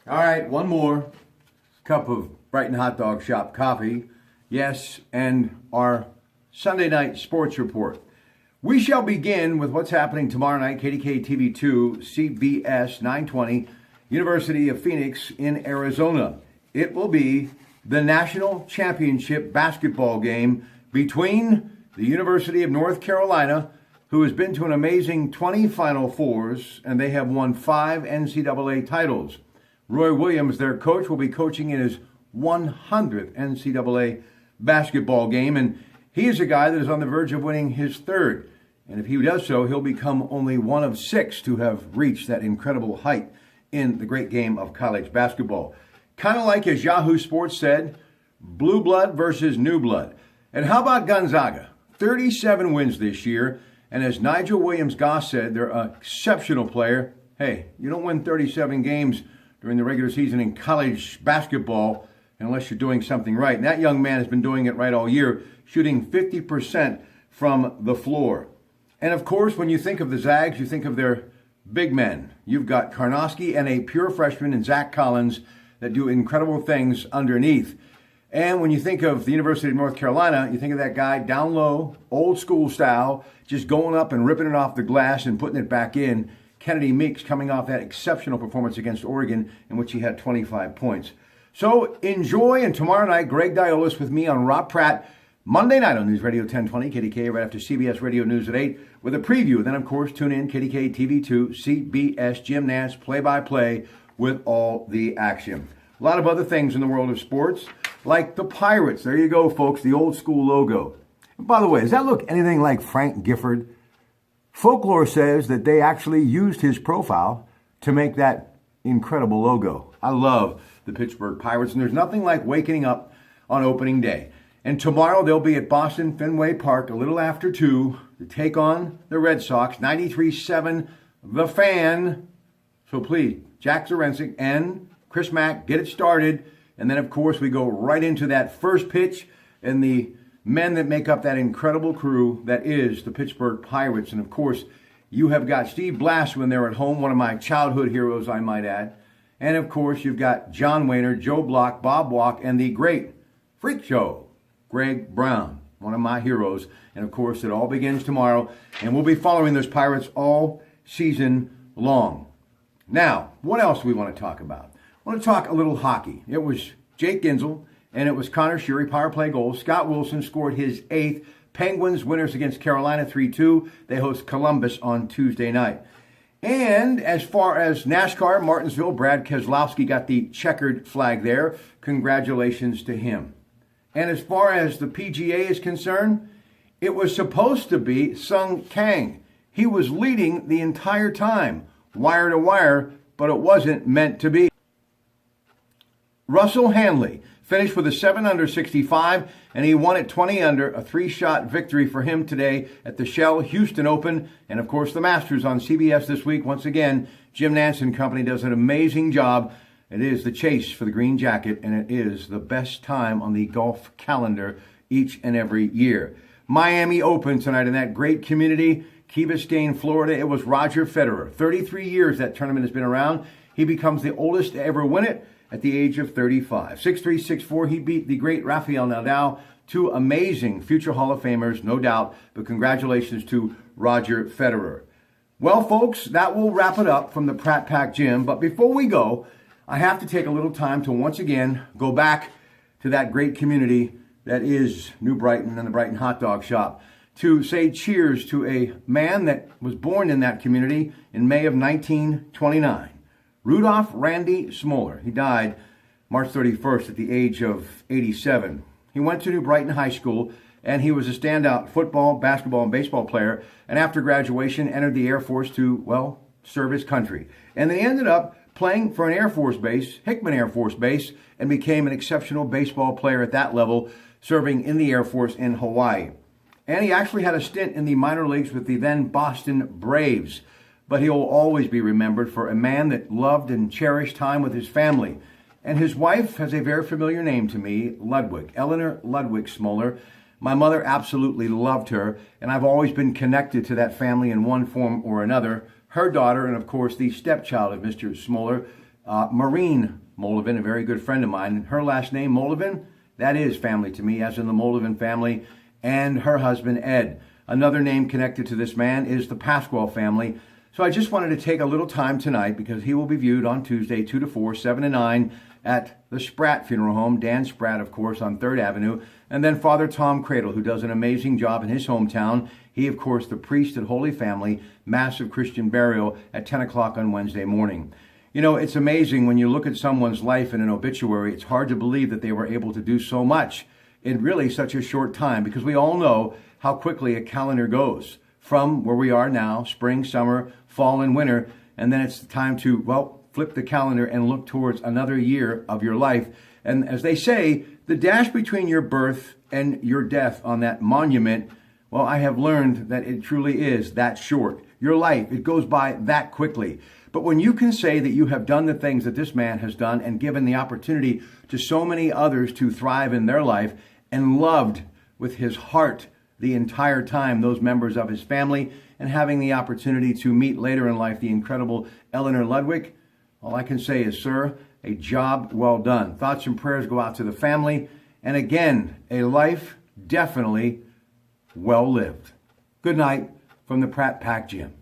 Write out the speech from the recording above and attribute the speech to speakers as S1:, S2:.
S1: All right, one more cup of Brighton Hot Dog Shop coffee. Yes, and our Sunday night sports report. We shall begin with what's happening tomorrow night, KDK TV2, CBS 920, University of Phoenix in Arizona. It will be the national championship basketball game between the University of North Carolina, who has been to an amazing 20 Final Fours, and they have won 5 NCAA titles. Roy Williams, their coach, will be coaching in his 100th NCAA basketball game, and he is a guy that is on the verge of winning his third. And if he does so, he'll become only one of 6 to have reached that incredible height in the great game of college basketball. Kind of like, as Yahoo Sports said, blue blood versus new blood. And how about Gonzaga? 37 wins this year, and as Nigel Williams-Goss said, they're an exceptional player. Hey, you don't win 37 games during the regular season in college basketball unless you're doing something right. And that young man has been doing it right all year, shooting 50% from the floor. And of course, when you think of the Zags, you think of their big men. You've got Karnowski and a pure freshman in Zach Collins that do incredible things underneath. And when you think of the University of North Carolina, you think of that guy down low, old school style, just going up and ripping it off the glass and putting it back in. Kennedy Meeks coming off that exceptional performance against Oregon in which he had 25 points. So enjoy, and tomorrow night, Greg Diolis with me on Rob Pratte, Monday night on News Radio 1020, KDK, right after CBS Radio News at 8, with a preview. Then, of course, tune in, KDK TV2, CBS, Jim Nance, play-by-play with all the action. A lot of other things in the world of sports, like the Pirates. There you go, folks, the old school logo. And by the way, does that look anything like Frank Gifford? Folklore says that they actually used his profile to make that incredible logo. I love the Pittsburgh Pirates, and there's nothing like waking up on opening day. And tomorrow they'll be at Boston Fenway Park a little after 2 to take on the Red Sox, 93-7, The Fan. So please, Jack Zarensic and Chris Mack, get it started. And then, of course, we go right into that first pitch and the men that make up that incredible crew that is the Pittsburgh Pirates. And, of course, you have got Steve Blass when they're at home, one of my childhood heroes, I might add. And, of course, you've got John Wayner, Joe Block, Bob Walk, and the great freak show, Greg Brown, one of my heroes. And, of course, it all begins tomorrow. And we'll be following those Pirates all season long. Now, what else do we want to talk about? I want to talk a little hockey. It was Jake Ginzel, and it was Connor Sheary, power play goal. Scott Wilson scored his 8th. Penguins winners against Carolina 3-2. They host Columbus on Tuesday night. And as far as NASCAR, Martinsville, Brad Keselowski got the checkered flag there. Congratulations to him. And as far as the PGA is concerned, it was supposed to be Sung Kang. He was leading the entire time, wire to wire, but it wasn't meant to be. Russell Hanley finished with a 7 under 65, and he won at 20 under, a 3-shot victory for him today at the Shell Houston Open. And, of course, the Masters on CBS this week. Once again, Jim Nance and company does an amazing job. It is the chase for the green jacket, and it is the best time on the golf calendar each and every year. Miami Open tonight in that great community, Key Biscayne, Florida. It was Roger Federer. 33 years that tournament has been around. He becomes the oldest to ever win it at the age of 35. 6'3", 6'4", he beat the great Rafael Nadal, 2 amazing future Hall of Famers, no doubt, but congratulations to Roger Federer. Well, folks, that will wrap it up from the Pratt Pack Gym, but before we go, I have to take a little time to once again go back to that great community that is New Brighton and the Brighton Hot Dog Shop to say cheers to a man that was born in that community in May of 1929. Rudolph Randy Smoller. He died March 31st at the age of 87. He went to New Brighton High School, and he was a standout football, basketball, and baseball player, and after graduation entered the Air Force to, well, serve his country. And they ended up playing for an Air Force base, Hickman Air Force Base, and became an exceptional baseball player at that level, serving in the Air Force in Hawaii. And he actually had a stint in the minor leagues with the then Boston Braves. But he will always be remembered for a man that loved and cherished time with his family. And his wife has a very familiar name to me, Ludwig, Eleanor Ludwig Smoller. My mother absolutely loved her, and I've always been connected to that family in one form or another. Her daughter, and of course the stepchild of Mr. Smoller, Maureen Moldovan, a very good friend of mine. Her last name, Moldovan, that is family to me, as in the Moldovan family, and her husband, Ed. Another name connected to this man is the Pasquale family. So I just wanted to take a little time tonight because he will be viewed on Tuesday, 2 to 4, 7 to 9 at the Pratte Funeral Home. Dan Pratte, of course, on 3rd Avenue. And then Father Tom Cradle, who does an amazing job in his hometown. He, of course, the priest at Holy Family, massive Christian burial at 10 o'clock on Wednesday morning. You know, it's amazing when you look at someone's life in an obituary, it's hard to believe that they were able to do so much in really such a short time, because we all know how quickly a calendar goes from where we are now, spring, summer, fall, and winter, and then it's time to, well, flip the calendar and look towards another year of your life. And as they say, the dash between your birth and your death on that monument, well, I have learned that it truly is that short. Your life, it goes by that quickly. But when you can say that you have done the things that this man has done and given the opportunity to so many others to thrive in their life and loved with his heart the entire time those members of his family, and having the opportunity to meet later in life the incredible Eleanor Ludwig, all I can say is, sir, a job well done. Thoughts and prayers go out to the family. And again, a life definitely well lived. Good night from the Pratte Pack Gym.